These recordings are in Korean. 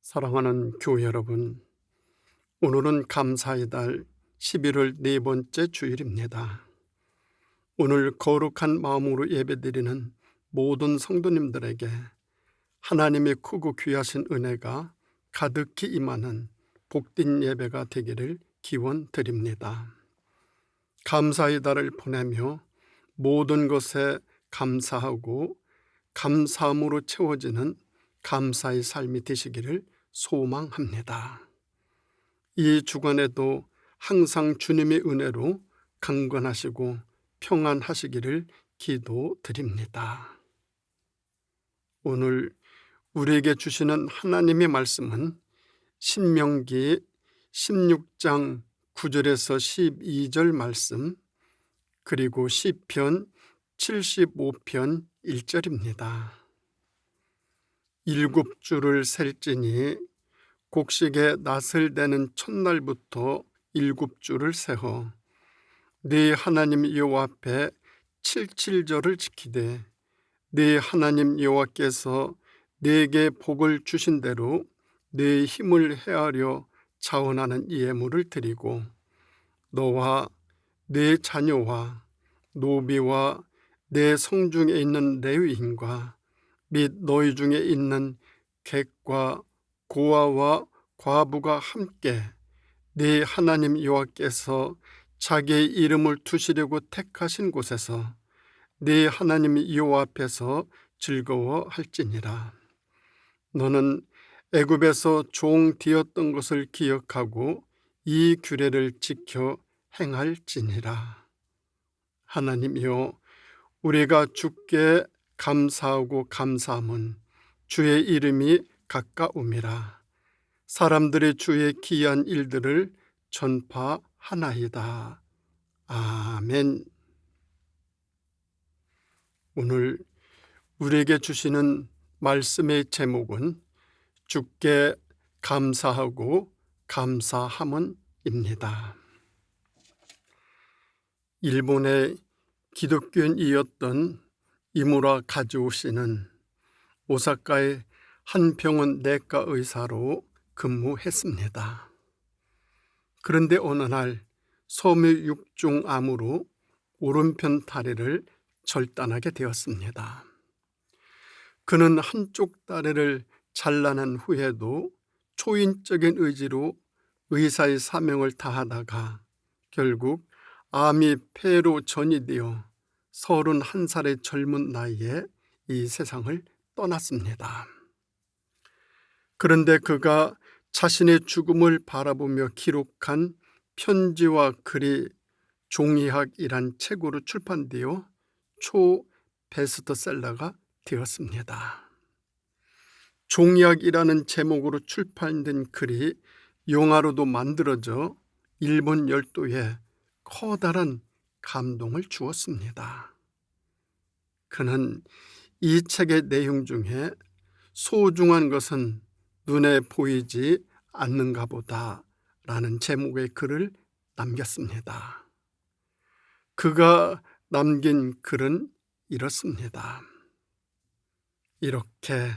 사랑하는 교회 여러분, 오늘은 감사의 달 11월 네 번째 주일입니다. 오늘 거룩한 마음으로 예배드리는 모든 성도님들에게 하나님의 크고 귀하신 은혜가 가득히 임하는 복된 예배가 되기를 기원드립니다. 감사의 달을 보내며 모든 것에 감사하고 감사함으로 채워지는 감사의 삶이 되시기를 소망합니다. 이 주간에도 항상 주님의 은혜로 강건하시고 평안하시기를 기도드립니다. 오늘 우리에게 주시는 하나님의 말씀은 신명기 16장 9절에서 12절 말씀, 그리고 시편 75편 1절입니다. 일곱 줄을 셀지니 곡식에 낫을 대는 첫날부터 일곱 줄을 세어 네 하나님 여호와 앞에 칠칠절을 지키되 네 하나님 여호와께서 네게 복을 주신 대로 네 힘을 헤아려 자원하는 예물을 드리고 너와 네 자녀와 노비와 내 성중에 있는 레위인과 및 너희 중에 있는 객과 고아와 과부가 함께 네 하나님 여호와께서 자기의 이름을 두시려고 택하신 곳에서 네 하나님 여호와 앞에서 즐거워할지니라. 너는 애굽에서 종 되었던 것을 기억하고 이 규례를 지켜 행할지니라. 하나님이여, 우리가 주께 감사하고 감사함은 주의 이름이 가까움이라. 사람들이 주의 기이한 일들을 전파하나이다. 아멘. 오늘 우리에게 주시는 말씀의 제목은 주께 감사하고 감사함은입니다. 일본의 기독교인이었던 이무라 가즈오 씨는 오사카의 한 병원 내과 의사로 근무했습니다. 그런데 어느 날 섬유육종암으로 오른편 다리를 절단하게 되었습니다. 그는 한쪽 다리를 잘라낸 후에도 초인적인 의지로 의사의 사명을 다하다가 결국 암이 폐로 전이되어 31살의 젊은 나이에 이 세상을 떠났습니다. 그런데 그가 자신의 죽음을 바라보며 기록한 편지와 글이 종이학이란 책으로 출판되어 초베스트셀러가 되었습니다. 종이학이라는 제목으로 출판된 글이 영화로도 만들어져 일본 열도에 커다란 감동을 주었습니다. 그는 이 책의 내용 중에 소중한 것은 눈에 보이지 않는가 보다 라는 제목의 글을 남겼습니다. 그가 남긴 글은 이렇습니다. 이렇게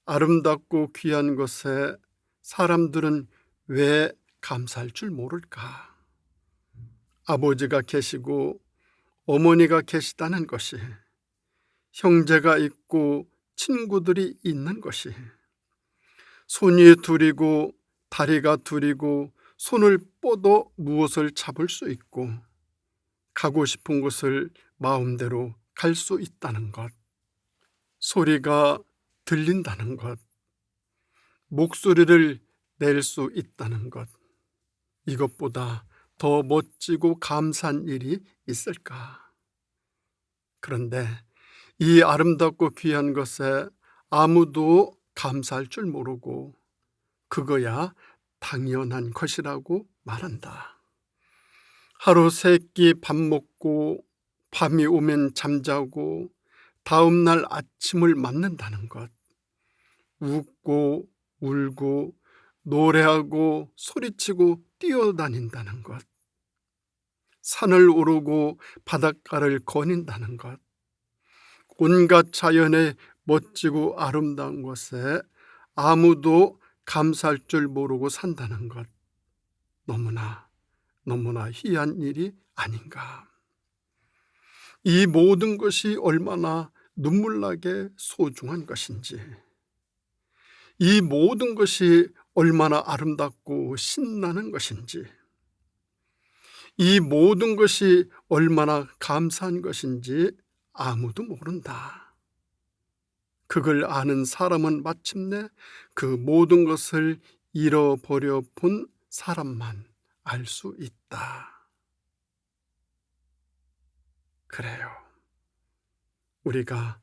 아름답고 귀한 것에 사람들은 왜 감사할 줄 모를까? 아버지가 계시고 어머니가 계시다는 것이, 형제가 있고 친구들이 있는 것이, 손이 둘이고 다리가 둘이고 손을 뻗어 무엇을 잡을 수 있고 가고 싶은 곳을 마음대로 갈 수 있다는 것, 소리가 들린다는 것, 목소리를 낼 수 있다는 것, 이것보다 더 멋지고 감사한 일이 있을까? 그런데 이 아름답고 귀한 것에 아무도 감사할 줄 모르고 그거야 당연한 것이라고 말한다. 하루 세 끼 밥 먹고 밤이 오면 잠자고 다음 날 아침을 맞는다는 것, 웃고 울고 노래하고 소리치고 뛰어다닌다는 것, 산을 오르고 바닷가를 거닌다는 것, 온갖 자연의 멋지고 아름다운 것에 아무도 감사할 줄 모르고 산다는 것, 너무나 희한 일이 아닌가. 이 모든 것이 얼마나 눈물나게 소중한 것인지, 이 모든 것이 얼마나 아름답고 신나는 것인지, 이 모든 것이 얼마나 감사한 것인지 아무도 모른다. 그걸 아는 사람은 마침내 그 모든 것을 잃어버려 본 사람만 알 수 있다. 그래요. 우리가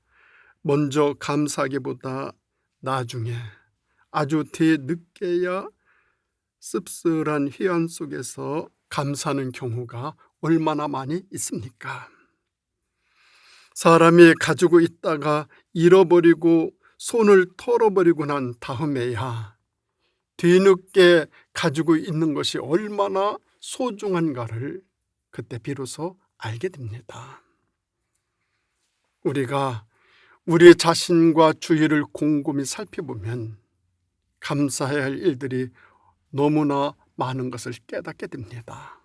먼저 감사하기보다 나중에 아주 뒤늦게야 씁쓸한 회한 속에서 감사하는 경우가 얼마나 많이 있습니까? 사람이 가지고 있다가 잃어버리고 손을 털어버리고 난 다음에야 뒤늦게 가지고 있는 것이 얼마나 소중한가를 그때 비로소 알게 됩니다. 우리가 우리 자신과 주위를 곰곰이 살펴보면 감사해야 할 일들이 너무나 많은 것을 깨닫게 됩니다.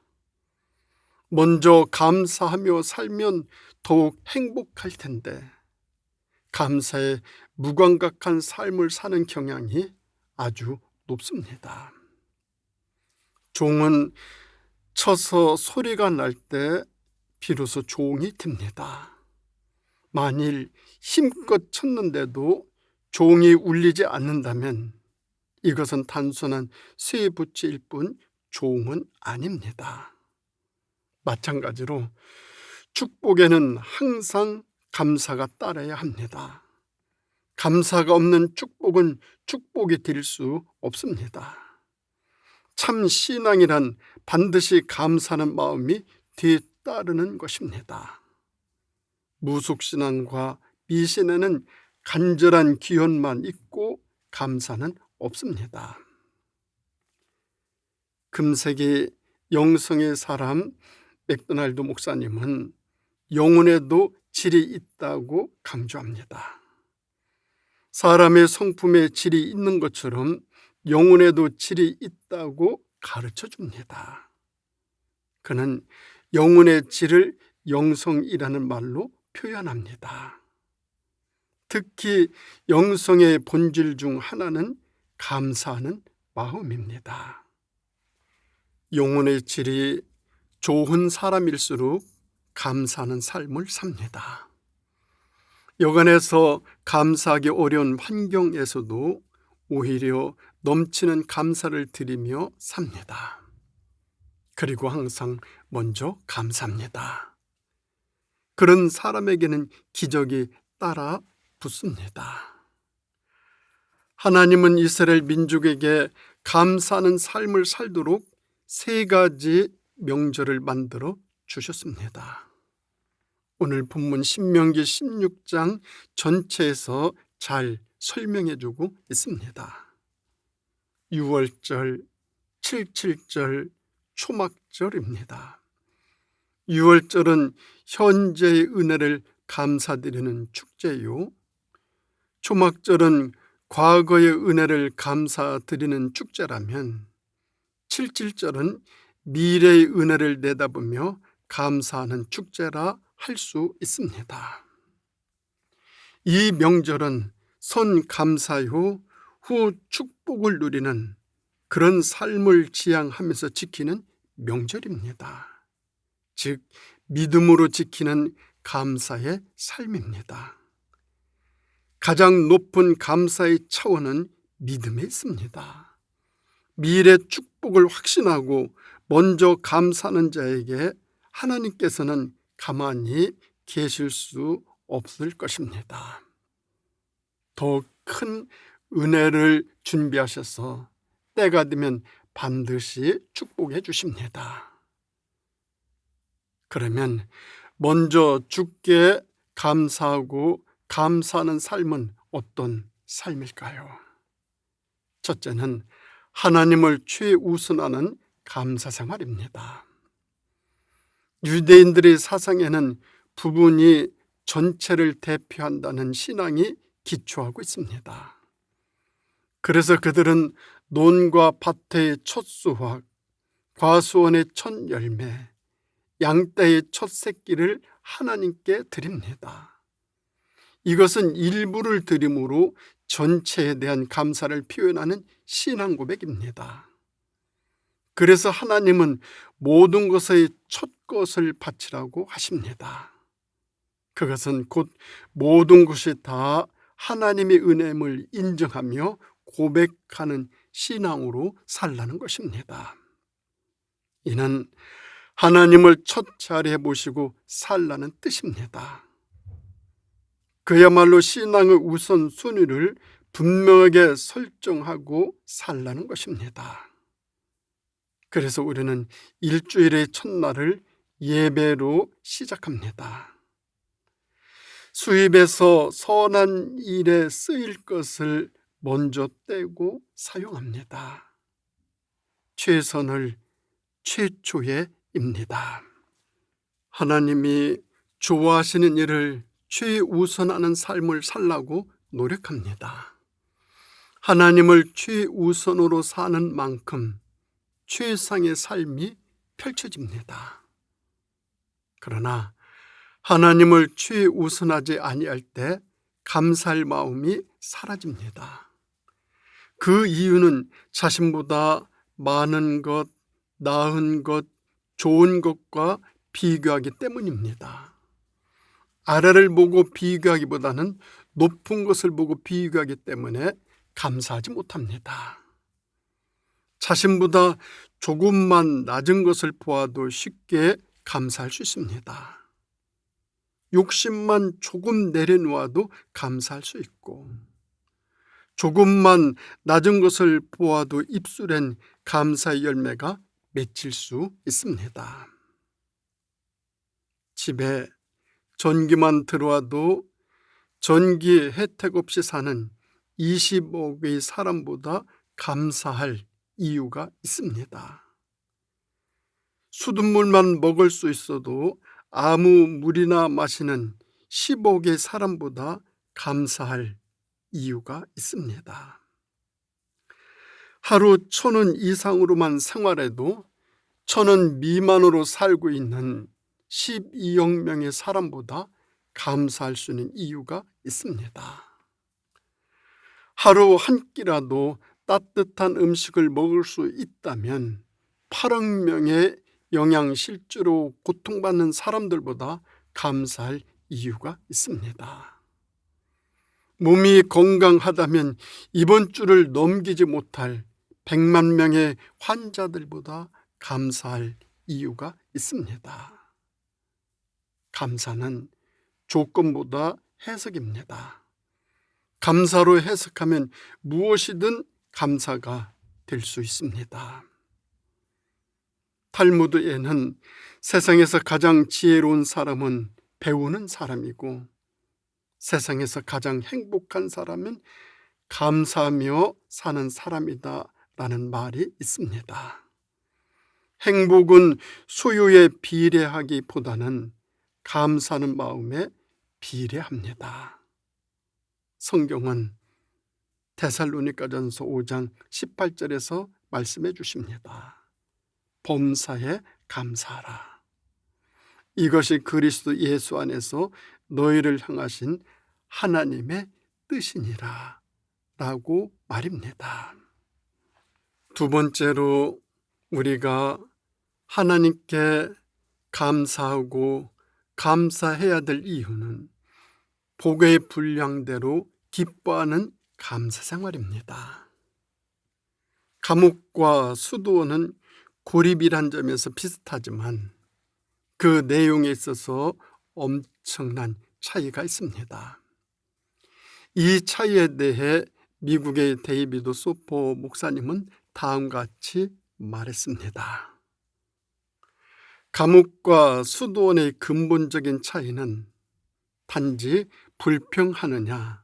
먼저 감사하며 살면 더욱 행복할 텐데 감사에 무감각한 삶을 사는 경향이 아주 높습니다. 종은 쳐서 소리가 날 때 비로소 종이 됩니다. 만일 힘껏 쳤는데도 종이 울리지 않는다면 이것은 단순한 쇠붙이일 뿐 종은 아닙니다. 마찬가지로 축복에는 항상 감사가 따라야 합니다. 감사가 없는 축복은 축복이 될 수 없습니다. 참 신앙이란 반드시 감사하는 마음이 뒤따르는 것입니다. 무속신앙과 미신에는 간절한 기원만 있고 감사는 없습니다. 금세기 영성의 사람 맥도날드 목사님은 영혼에도 질이 있다고 강조합니다. 사람의 성품에 질이 있는 것처럼 영혼에도 질이 있다고 가르쳐 줍니다. 그는 영혼의 질을 영성이라는 말로 표현합니다. 특히 영성의 본질 중 하나는 감사하는 마음입니다. 영혼의 질이 좋은 사람일수록 감사하는 삶을 삽니다. 여간에서 감사하기 어려운 환경에서도 오히려 넘치는 감사를 드리며 삽니다. 그리고 항상 먼저 감사합니다. 그런 사람에게는 기적이 따라 붙습니다. 하나님은 이스라엘 민족에게 감사하는 삶을 살도록 3가지 명절을 만들어 주셨습니다. 오늘 본문 신명기 16장 전체에서 잘 설명해 주고 있습니다. 유월절, 칠칠절, 초막절입니다. 유월절은 현재의 은혜를 감사드리는 축제요, 초막절은 과거의 은혜를 감사드리는 축제라면 칠칠절은 미래의 은혜를 내다보며 감사하는 축제라 할 수 있습니다. 이 명절은 선 감사요 후 축복을 누리는 그런 삶을 지향하면서 지키는 명절입니다. 즉 믿음으로 지키는 감사의 삶입니다. 가장 높은 감사의 차원은 믿음에 있습니다. 미래 축복을 확신하고 먼저 감사하는 자에게 하나님께서는 가만히 계실 수 없을 것입니다. 더 큰 은혜를 준비하셔서 때가 되면 반드시 축복해 주십니다. 그러면 먼저 주께 감사하고 감사하는 삶은 어떤 삶일까요? 첫째는 하나님을 최우선하는 감사 생활입니다. 유대인들의 사상에는 부분이 전체를 대표한다는 신앙이 기초하고 있습니다. 그래서 그들은 논과 밭의 첫 수확, 과수원의 첫 열매, 양떼의 첫 새끼를 하나님께 드립니다. 이것은 일부를 드림으로 전체에 대한 감사를 표현하는 신앙 고백입니다. 그래서 하나님은 모든 것의 첫 것을 바치라고 하십니다. 그것은 곧 모든 것이 다 하나님의 은혜임을 인정하며 고백하는 신앙으로 살라는 것입니다. 이는 하나님을 첫 자리에 모시고 살라는 뜻입니다. 그야말로 신앙의 우선순위를 분명하게 설정하고 살라는 것입니다. 그래서 우리는 일주일의 첫날을 예배로 시작합니다. 수입에서 선한 일에 쓰일 것을 먼저 떼고 사용합니다. 최선을 최초에입니다. 하나님이 좋아하시는 일을 최우선하는 삶을 살라고 노력합니다. 하나님을 최우선으로 사는 만큼 최상의 삶이 펼쳐집니다. 그러나 하나님을 최우선하지 아니할 때 감사할 마음이 사라집니다. 그 이유는 자신보다 많은 것, 나은 것, 좋은 것과 비교하기 때문입니다. 아래를 보고 비교하기보다는 높은 것을 보고 비교하기 때문에 감사하지 못합니다. 자신보다 조금만 낮은 것을 보아도 쉽게 감사할 수 있습니다. 욕심만 조금 내려놓아도 감사할 수 있고, 조금만 낮은 것을 보아도 입술엔 감사의 열매가 맺힐 수 있습니다. 집에 전기만 들어와도 전기 혜택 없이 사는 20억의 사람보다 감사할 이유가 있습니다. 수돗물만 먹을 수 있어도 아무 물이나 마시는 10억의 사람보다 감사할 이유가 있습니다. 하루 1,000원 이상으로만 생활해도 1,000원 미만으로 살고 있는 12억 명의 사람보다 감사할 수 있는 이유가 있습니다. 하루 한 끼라도 따뜻한 음식을 먹을 수 있다면 8억 명의 영양실조로 고통받는 사람들보다 감사할 이유가 있습니다. 몸이 건강하다면 이번 주를 넘기지 못할 100만 명의 환자들보다 감사할 이유가 있습니다. 감사는 조건보다 해석입니다. 감사로 해석하면 무엇이든 감사가 될 수 있습니다. 탈무드에는 세상에서 가장 지혜로운 사람은 배우는 사람이고, 세상에서 가장 행복한 사람은 감사하며 사는 사람이다 라는 말이 있습니다. 행복은 소유에 비례하기보다는 감사하는 마음에 비례합니다. 성경은 데살로니가전서 5장 18절에서 말씀해 주십니다. 범사에 감사하라. 이것이 그리스도 예수 안에서 너희를 향하신 하나님의 뜻이니라 라고 말입니다. 두 번째로 우리가 하나님께 감사하고 감사해야 될 이유는 복의 분량대로 기뻐하는 감사 생활입니다. 감옥과 수도원은 고립이란 점에서 비슷하지만 그 내용에 있어서 엄청난 차이가 있습니다. 이 차이에 대해 미국의 데이비드 소포 목사님은 다음과 같이 말했습니다. 감옥과 수도원의 근본적인 차이는 단지 불평하느냐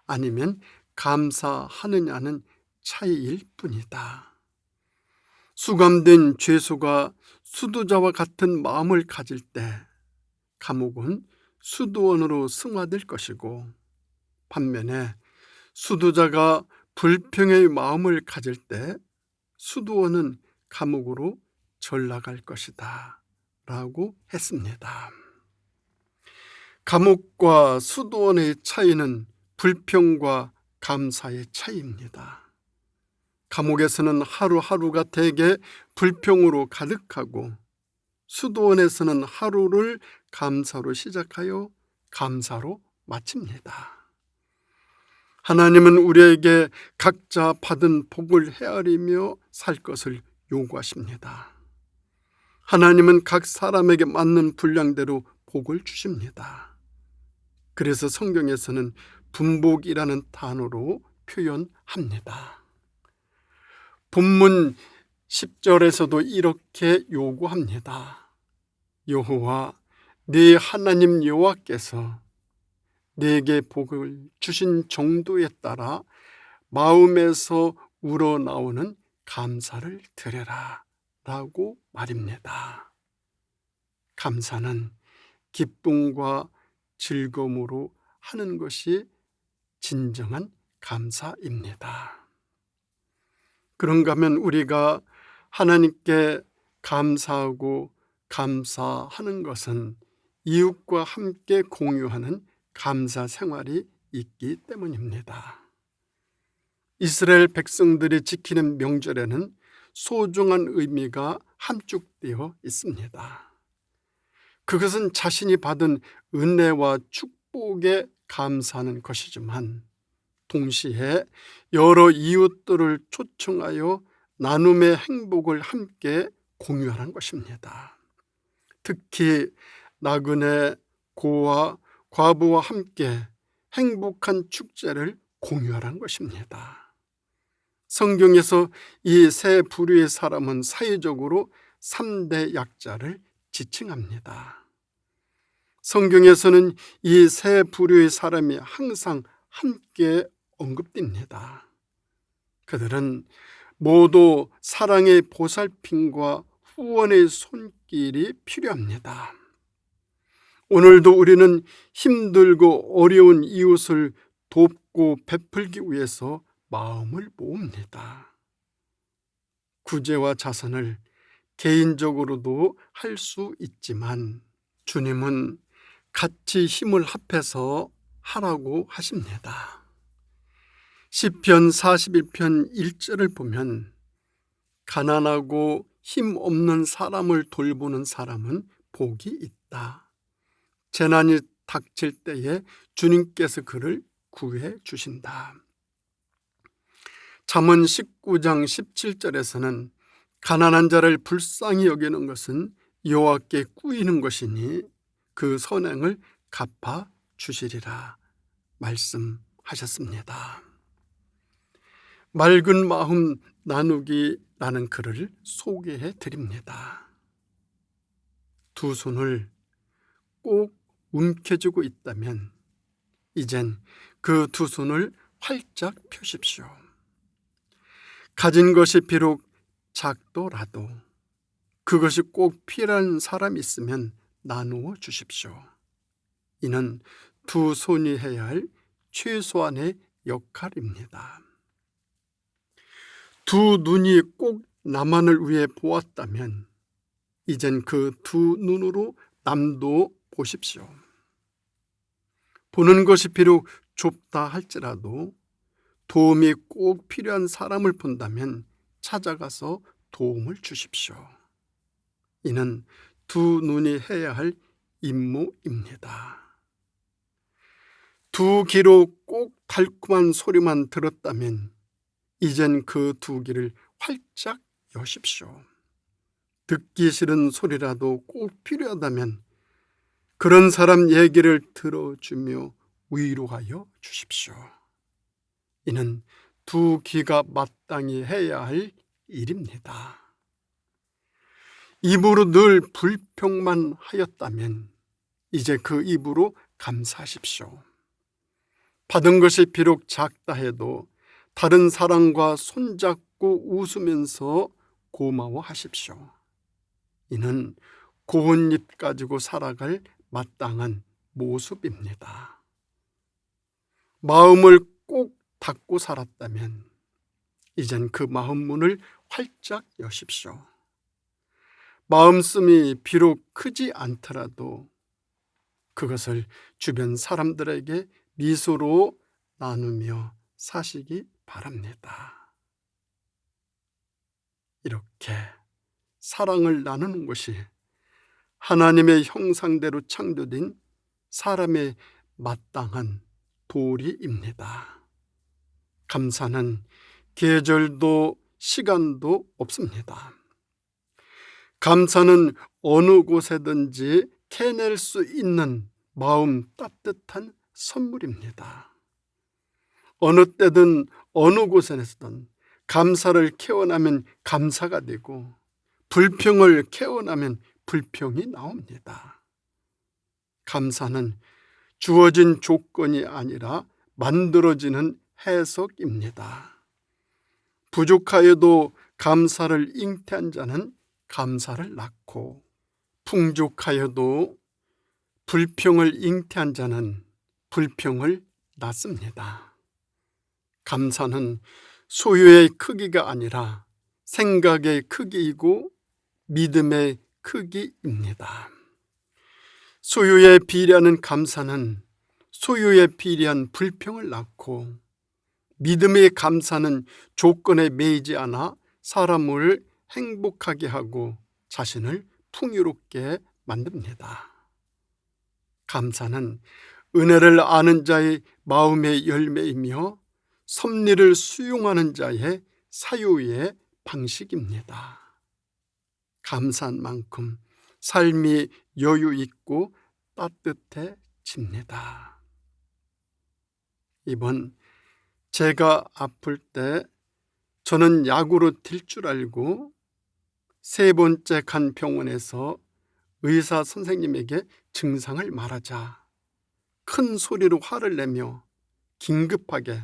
아니면 감사하느냐는 차이일 뿐이다. 수감된 죄수가 수도자와 같은 마음을 가질 때 감옥은 수도원으로 승화될 것이고, 반면에 수도자가 불평의 마음을 가질 때 수도원은 감옥으로 전락할 것이다 라고 했습니다. 감옥과 수도원의 차이는 불평과 감사의 차이입니다. 감옥에서는 하루하루가 대개 불평으로 가득하고 수도원에서는 하루를 감사로 시작하여 감사로 마칩니다. 하나님은 우리에게 각자 받은 복을 헤아리며 살 것을 요구하십니다. 하나님은 각 사람에게 맞는 분량대로 복을 주십니다. 그래서 성경에서는 분복이라는 단어로 표현합니다. 본문 10절에서도 이렇게 요구합니다. 여호와 네 하나님 여호와께서 네게 복을 주신 정도에 따라 마음에서 우러나오는 감사를 드려라 라고 말입니다. 감사는 기쁨과 즐거움으로 하는 것이 진정한 감사입니다. 그런가 하면 우리가 하나님께 감사하고 감사하는 것은 이웃과 함께 공유하는 감사 생활이 있기 때문입니다. 이스라엘 백성들이 지키는 명절에는 소중한 의미가 함축되어 있습니다. 그것은 자신이 받은 은혜와 축복에 감사하는 것이지만 동시에 여러 이웃들을 초청하여 나눔의 행복을 함께 공유하는 것입니다. 특히 나그네, 고아, 과부와 함께 행복한 축제를 공유하는 것입니다. 성경에서 이 세 부류의 사람은 사회적으로 3대 약자를 지칭합니다. 성경에서는 이 세 부류의 사람이 항상 함께 언급됩니다. 그들은 모두 사랑의 보살핌과 후원의 손길이 필요합니다. 오늘도 우리는 힘들고 어려운 이웃을 돕고 베풀기 위해서 마음을 모읍니다. 구제와 자선을 개인적으로도 할 수 있지만 주님은 같이 힘을 합해서 하라고 하십니다. 시편 41편 1절을 보면 가난하고 힘없는 사람을 돌보는 사람은 복이 있다. 재난이 닥칠 때에 주님께서 그를 구해 주신다. 잠언 19장 17절에서는 가난한 자를 불쌍히 여기는 것은 여호와께 꾸이는 것이니 그 선행을 갚아 주시리라 말씀하셨습니다. 맑은 마음 나누기라는 글을 소개해 드립니다. 두 손을 꼭 움켜쥐고 있다면 이젠 그 두 손을 활짝 펴십시오. 가진 것이 비록 작더라도 그것이 꼭 필요한 사람이 있으면 나누어 주십시오. 이는 두 손이 해야 할 최소한의 역할입니다. 두 눈이 꼭 나만을 위해 보았다면 이젠 그 두 눈으로 남도 보십시오. 보는 것이 비록 좁다 할지라도 도움이 꼭 필요한 사람을 본다면 찾아가서 도움을 주십시오. 이는 두 눈이 해야 할 임무입니다. 두 귀로 꼭 달콤한 소리만 들었다면 이젠 그 두 귀를 활짝 여십시오. 듣기 싫은 소리라도 꼭 필요하다면 그런 사람 얘기를 들어주며 위로하여 주십시오. 이는 두 귀가 마땅히 해야 할 일입니다. 입으로 늘 불평만 하였다면 이제 그 입으로 감사하십시오. 받은 것이 비록 작다 해도 다른 사람과 손잡고 웃으면서 고마워하십시오. 이는 고운 입 가지고 살아갈 마땅한 모습입니다. 마음을 꼭 닫고 살았다면 이젠 그 마음 문을 활짝 여십시오. 마음씀이 비록 크지 않더라도 그것을 주변 사람들에게 미소로 나누며 사시기 바랍니다. 이렇게 사랑을 나누는 것이 하나님의 형상대로 창조된 사람의 마땅한 도리입니다. 감사는 계절도 시간도 없습니다. 감사는 어느 곳에든지 캐낼 수 있는 마음 따뜻한 선물입니다. 어느 때든 어느 곳에서든 감사를 캐어나면 감사가 되고 불평을 캐어나면 불평이 나옵니다. 감사는 주어진 조건이 아니라 만들어지는 해석입니다. 부족하여도 감사를 잉태한 자는 감사를 낳고 풍족하여도 불평을 잉태한 자는 불평을 낳습니다. 감사는 소유의 크기가 아니라 생각의 크기이고 믿음의 크기입니다. 소유에 비례하는 감사는 소유에 비례한 불평을 낳고 믿음의 감사는 조건에 매이지 않아 사람을 행복하게 하고 자신을 풍요롭게 만듭니다. 감사는 은혜를 아는 자의 마음의 열매이며 섭리를 수용하는 자의 사유의 방식입니다. 감사한 만큼 삶이 여유 있고 따뜻해집니다. 이번 제가 아플 때 저는 약으로 될 줄 알고 3번째 간 병원에서 의사 선생님에게 증상을 말하자 큰 소리로 화를 내며 긴급하게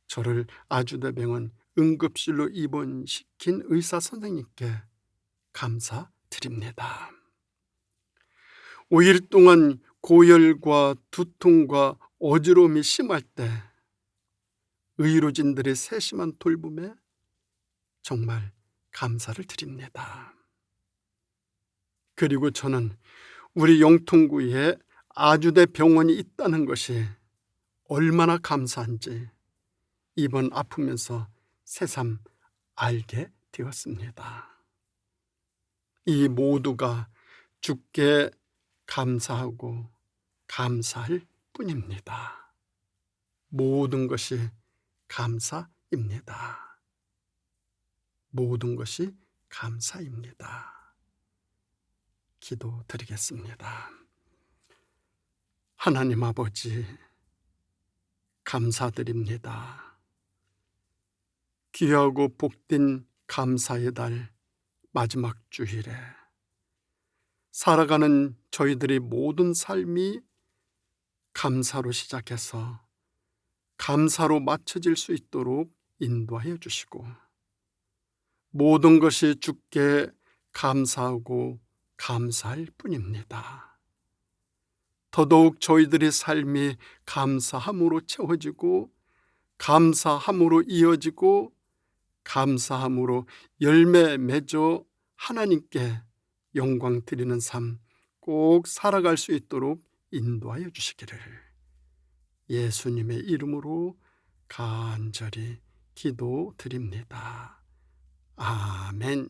저를 아주대병원 응급실로 입원시킨 의사 선생님께 감사드립니다. 5일 동안 고열과 두통과 어지러움이 심할 때 의료진들의 세심한 돌봄에 정말 감사를 드립니다. 그리고 저는 우리 영통구에 아주대 병원이 있다는 것이 얼마나 감사한지 이번 아프면서 새삼 알게 되었습니다. 이 모두가 주께 감사하고 감사할 뿐입니다. 모든 것이 감사입니다. 모든 것이 감사입니다. 기도드리겠습니다. 하나님 아버지, 감사드립니다. 귀하고 복된 감사의 달 마지막 주일에 살아가는 저희들의 모든 삶이 감사로 시작해서 감사로 맞춰질 수 있도록 인도하여 주시고 모든 것이 주께 감사하고 감사할 뿐입니다. 더더욱 저희들의 삶이 감사함으로 채워지고 감사함으로 이어지고 감사함으로 열매 맺어 하나님께 영광 드리는 삶 꼭 살아갈 수 있도록 인도하여 주시기를 예수님의 이름으로 간절히 기도드립니다. 아멘.